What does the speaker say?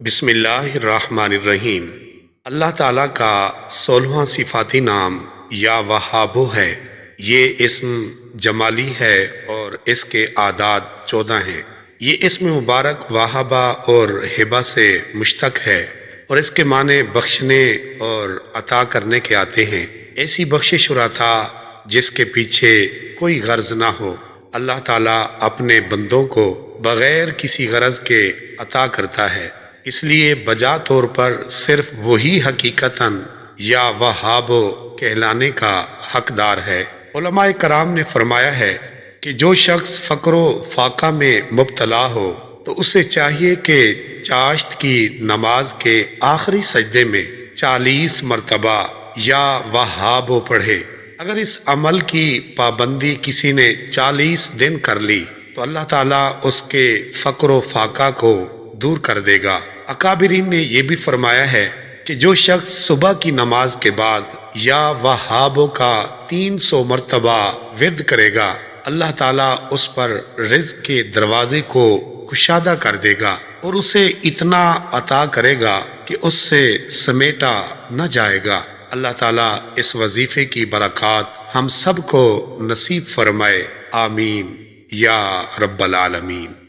بسم اللہ الرحمن الرحیم۔ اللہ تعالیٰ کا 16واں صفاتی نام یا وہابو ہے۔ یہ اسم جمالی ہے اور اس کے اعداد 14 ہیں۔ یہ اسم مبارک وہابہ اور ہبہ سے مشتق ہے اور اس کے معنی بخشنے اور عطا کرنے کے آتے ہیں۔ ایسی بخشش اور عطا جس کے پیچھے کوئی غرض نہ ہو۔ اللہ تعالیٰ اپنے بندوں کو بغیر کسی غرض کے عطا کرتا ہے، اس لیے بجا طور پر صرف وہی حقیقتاً یا وہاب کہلانے کا حقدار ہے۔ علماء کرام نے فرمایا ہے کہ جو شخص فقر و فاقہ میں مبتلا ہو تو اسے چاہیے کہ چاشت کی نماز کے آخری سجدے میں 40 مرتبہ یا وہاب پڑھے۔ اگر اس عمل کی پابندی کسی نے 40 دن کر لی تو اللہ تعالیٰ اس کے فقر و فاقہ کو دور کر دے گا۔ اکابرین نے یہ بھی فرمایا ہے کہ جو شخص صبح کی نماز کے بعد یا وہابوں کا 300 مرتبہ ورد کرے گا، اللہ تعالیٰ اس پر رزق کے دروازے کو کشادہ کر دے گا اور اسے اتنا عطا کرے گا کہ اس سے سمیٹا نہ جائے گا۔ اللہ تعالیٰ اس وظیفے کی برکات ہم سب کو نصیب فرمائے، آمین یا رب العالمین۔